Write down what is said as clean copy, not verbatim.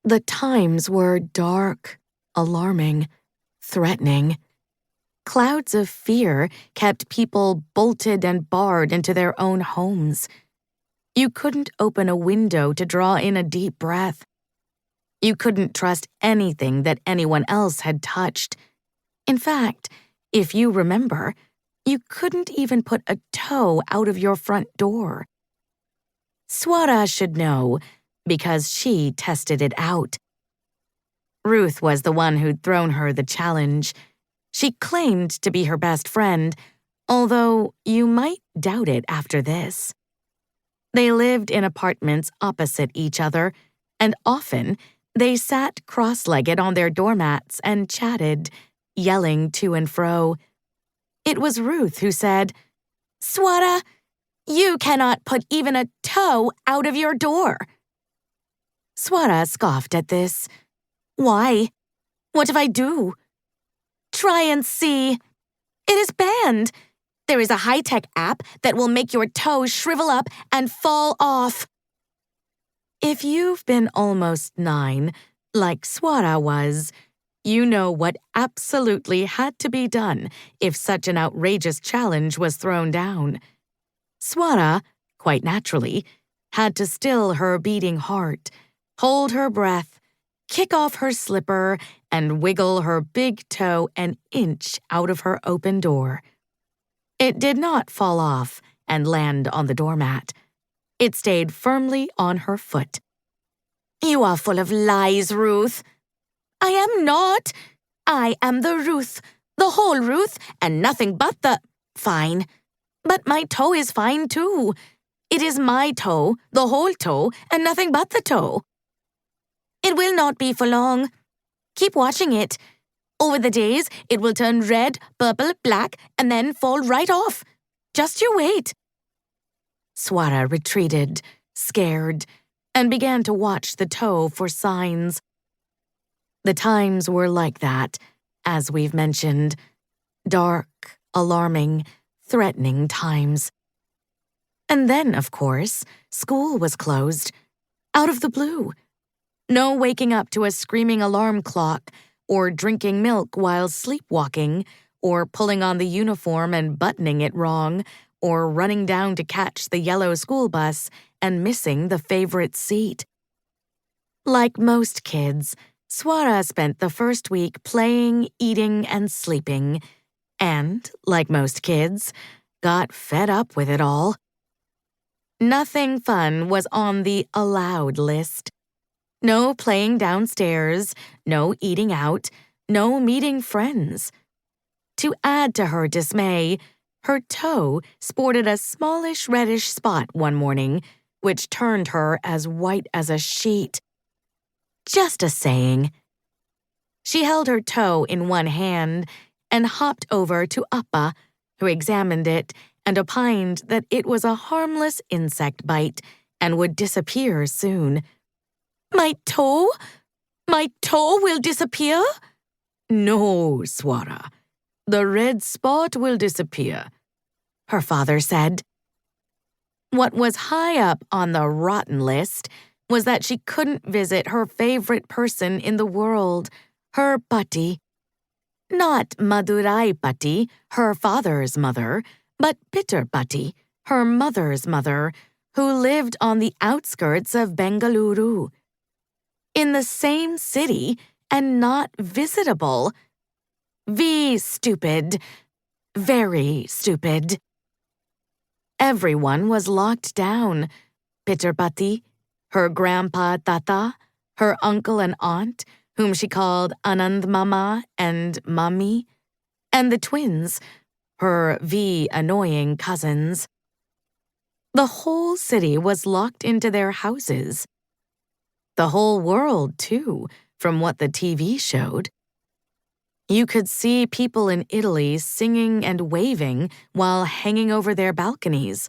The times were dark, alarming, threatening. Clouds of fear kept people bolted and barred into their own homes. You couldn't open a window to draw in a deep breath. You couldn't trust anything that anyone else had touched. In fact, if you remember, you couldn't even put a toe out of your front door. Swara should know, because she tested it out. Ruth was the one who'd thrown her the challenge. She claimed to be her best friend, although you might doubt it after this. They lived in apartments opposite each other, and often they sat cross-legged on their doormats and chatted, yelling to and fro. It was Ruth who said, "Swara, you cannot put even a toe out of your door." Swara scoffed at this. "Why? What if I do?" "Try and see. It is banned. There is a high-tech app that will make your toes shrivel up and fall off." If you've been almost 9, like Swara was, you know what absolutely had to be done if such an outrageous challenge was thrown down. Swara, quite naturally, had to still her beating heart, hold her breath, kick off her slipper, and wiggle her big toe an inch out of her open door. It did not fall off and land on the doormat. It stayed firmly on her foot. "You are full of lies, Ruth." "I am not. I am the Ruth, the whole Ruth, and nothing but the—" "Fine. But my toe is fine too. It is my toe, the whole toe, and nothing but the toe." "It will not be for long. Keep watching it. Over the days, it will turn red, purple, black, and then fall right off. Just you wait." Swara retreated, scared, and began to watch the toe for signs. The times were like that, as we've mentioned. Dark, alarming, threatening times. And then, of course, school was closed. Out of the blue. No waking up to a screaming alarm clock, or drinking milk while sleepwalking, or pulling on the uniform and buttoning it wrong, or running down to catch the yellow school bus and missing the favorite seat. Like most kids, Swara spent the first week playing, eating, and sleeping, and, like most kids, got fed up with it all. Nothing fun was on the allowed list. No playing downstairs, no eating out, no meeting friends. To add to her dismay, her toe sported a smallish reddish spot one morning, which turned her as white as a sheet. Just a saying. She held her toe in one hand and hopped over to Appa, who examined it and opined that it was a harmless insect bite and would disappear soon. "My toe? My toe will disappear?" "No, Swara. The red spot will disappear," her father said. What was high up on the rotten list was that she couldn't visit her favorite person in the world, her Pati. Not Madurai Pati, her father's mother, but Pitter Paati, her mother's mother, who lived on the outskirts of Bengaluru. In the same city and not visitable. Stupid. Very stupid. Everyone was locked down. Pitter Paati, her grandpa Tata, her uncle and aunt, whom she called Anand Mama and Mummy, and the twins, her annoying cousins. The whole city was locked into their houses. The whole world, too, from what the TV showed. You could see people in Italy singing and waving while hanging over their balconies.